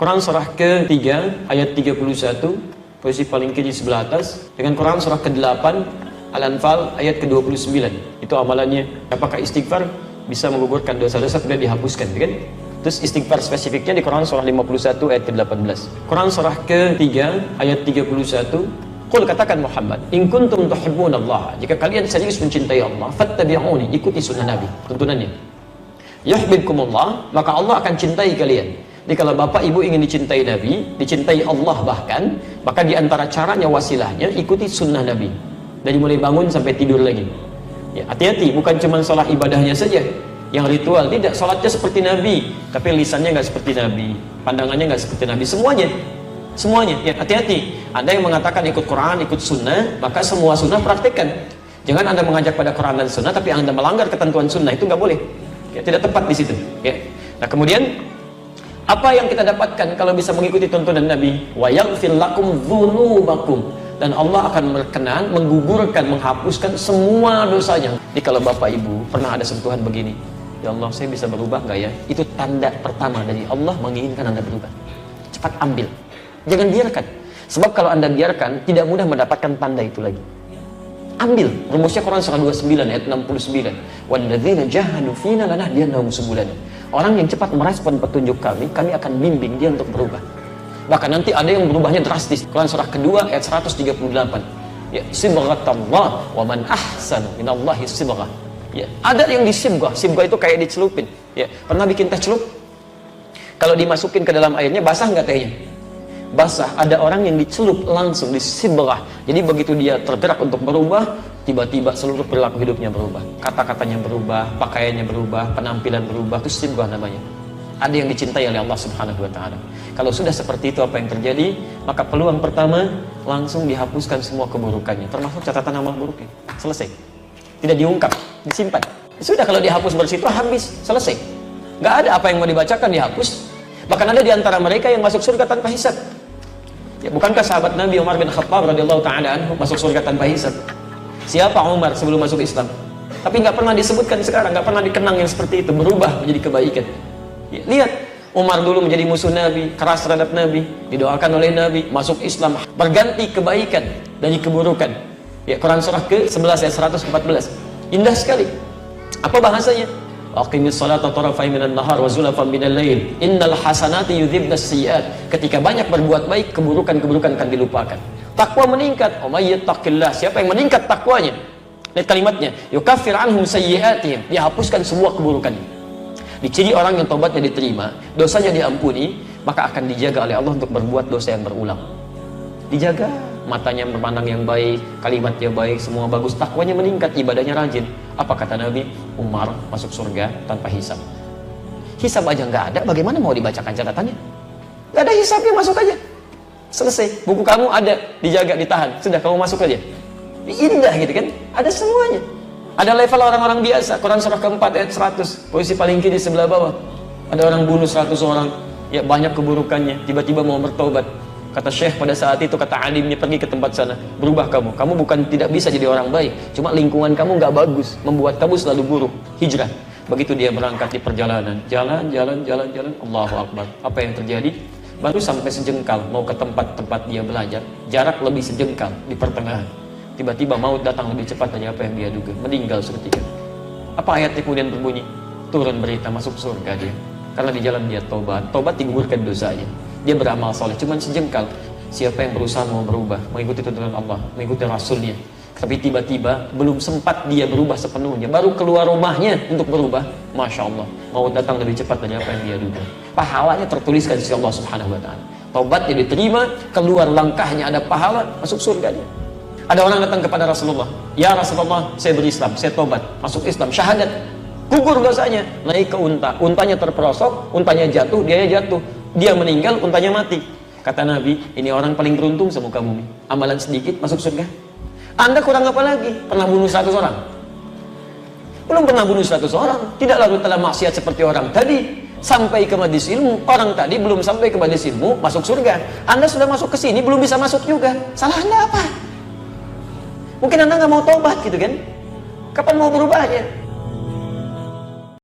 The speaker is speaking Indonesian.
Quran surah ke-3 ayat 31, posisi paling kiri sebelah atas, dengan Quran surah ke-8 Al-Anfal ayat ke-29. Itu amalannya. Apakah istighfar bisa menggugurkan dosa-dosa, tidak dihapuskan, kan? Terus istighfar spesifiknya di Quran surah 51 ayat ke-18. Quran surah ke-3 ayat 31, Qul, katakan Muhammad, in kuntum tuhibbunallah, jika kalian serius mencintai Allah, fattabi'uni, ikuti sunnah Nabi, tuntunannya. Yuhibbukumullah, maka Allah akan cintai kalian. Jadi kalau bapak ibu ingin dicintai Nabi, dicintai Allah bahkan, maka di antara caranya, wasilahnya, ikuti sunnah Nabi. Dari mulai bangun sampai tidur lagi. Ya, hati-hati, bukan cuma sholat ibadahnya saja yang ritual, tidak, sholatnya seperti Nabi, tapi lisannya nggak seperti Nabi, pandangannya nggak seperti Nabi, semuanya. Ya, hati-hati. Anda yang mengatakan ikut Quran, ikut sunnah, maka semua sunnah praktekkan. Jangan Anda mengajak pada Quran dan sunnah, tapi Anda melanggar ketentuan sunnah, itu nggak boleh. Ya, tidak tepat di situ. Ya. Nah, kemudian apa yang kita dapatkan kalau bisa mengikuti tuntunan Nabi? Wa yaghfir lakum dzunubakum, dan Allah akan berkenan menggugurkan, menghapuskan semua dosanya. Jadi kalau bapak ibu pernah ada sentuhan begini, ya Allah, saya bisa berubah nggak ya? Itu tanda pertama dari Allah menginginkan Anda berubah. Cepat ambil, jangan biarkan. Sebab kalau Anda biarkan, tidak mudah mendapatkan tanda itu lagi. Ambil. Rumusnya Quran surah 29 ayat 69. Walladzina jahadu fina lanahdiyannahum subulana. Orang yang cepat merespon petunjuk kami akan bimbing dia untuk berubah. Bahkan nanti ada yang berubahnya drastis. Quran surah kedua ayat 138. Ya, sibghatallah wa man ahsanu minallahi sibghah. Ya, ada yang disibghah. Sibghah itu kayak dicelupin. Ya, pernah bikin teh celup? Kalau dimasukin ke dalam airnya, basah nggak tehnya? Basah. Ada orang yang dicelup langsung, disibghah. Jadi begitu dia tergerak untuk berubah, tiba-tiba seluruh perilaku hidupnya berubah, kata-katanya berubah, pakaiannya berubah, penampilan berubah. Itu sibghah namanya. Ada yang dicintai oleh Allah Subhanahu wa Ta'ala. Kalau sudah seperti itu, apa yang terjadi? Maka peluang pertama, langsung dihapuskan semua keburukannya, termasuk catatan amal buruknya. Selesai. Tidak diungkap, disimpan. Sudah, kalau dihapus bersih itu habis, selesai. Nggak ada apa yang mau dibacakan, dihapus. Bahkan ada di antara mereka yang masuk surga tanpa hisab. Ya, bukankah sahabat Nabi Umar bin Khattab radhiyallahu ta'ala anhu masuk surga tanpa hisab? Siapa Umar sebelum masuk Islam? Tapi nggak pernah disebutkan sekarang, nggak pernah dikenang yang seperti itu, berubah menjadi kebaikan. Ya, lihat, Umar dulu menjadi musuh Nabi, keras terhadap Nabi, didoakan oleh Nabi, masuk Islam, berganti kebaikan dari keburukan. Ya, Quran surah ke-11 ayat 114. Indah sekali. Apa bahasanya? Aqimis salata tarafai minan nahar wa zulafan minal lail. Innal hasanati yudhibnas sayyi'at. Ketika banyak berbuat baik, keburukan-keburukan akan dilupakan. Takwa meningkat. Oh may yattaqillah. Siapa yang meningkat takwanya? Lihat kalimatnya. Yukaffir anhum sayyi'atihim. Dihapuskan semua keburukannya. Diciri orang yang taubatnya diterima, dosanya diampuni, maka akan dijaga oleh Allah untuk berbuat dosa yang berulang. Dijaga, matanya berpandang yang baik, kalimatnya baik, semua bagus, takwanya meningkat, ibadahnya rajin. Apa kata Nabi? Umar masuk surga tanpa hisab. Hisab aja nggak ada, bagaimana mau dibacakan catatannya? Nggak ada hisabnya, masuk aja. Selesai, buku kamu ada, dijaga, ditahan. Sudah, kamu masuk aja. Indah gitu kan? Ada semuanya. Ada level orang-orang biasa. Quran surah keempat ayat 100, posisi paling kiri sebelah bawah. Ada orang bunuh 100 orang, ya banyak keburukannya, tiba-tiba mau bertobat. Kata Syekh pada saat itu, kata alimnya, pergi ke tempat sana, berubah kamu. Kamu bukan tidak bisa jadi orang baik, cuma lingkungan kamu nggak bagus, membuat kamu selalu buruk. Hijrah. Begitu dia berangkat di perjalanan, jalan, Allahu Akbar. Apa yang terjadi? Baru sampai sejengkal mau ke tempat-tempat dia belajar, jarak lebih sejengkal di pertengahan. Tiba-tiba maut datang lebih cepat dari apa yang dia duga, meninggal seketika. Apa ayatnya kemudian berbunyi? Turun berita, masuk surga dia. Karena di jalan dia tobat digugurkan dosanya. Dia beramal soleh, cuman sejengkal. Siapa yang berusaha mau berubah, mengikuti tuntunan Allah, mengikuti Rasulnya, tapi tiba-tiba belum sempat dia berubah sepenuhnya, baru keluar rumahnya untuk berubah, Masya Allah, mau datang lebih cepat dari apa yang dia duga. Pahalanya tertuliskan di sisi Allah Subhanahu wa Ta'ala. Taubatnya diterima, keluar langkahnya ada pahala, masuk surga dia. Ada orang datang kepada Rasulullah, ya Rasulullah, saya berislam, saya tobat, masuk Islam, syahadat, gugur dosanya, naik ke unta, untanya terperosok, untanya jatuh, dia jatuh. Dia meninggal, untanya mati. Kata Nabi, ini orang paling beruntung semuka bumi. Amalan sedikit, masuk surga. Anda kurang apa lagi? Pernah bunuh 100 orang? Belum pernah bunuh 100 orang. Tidak lalu telah maksiat seperti orang tadi. Sampai ke majelis ilmu. Orang tadi belum sampai ke majelis ilmu, masuk surga. Anda sudah masuk ke sini, belum bisa masuk juga. Salah Anda apa? Mungkin Anda nggak mau tobat gitu kan? Kapan mau berubahnya?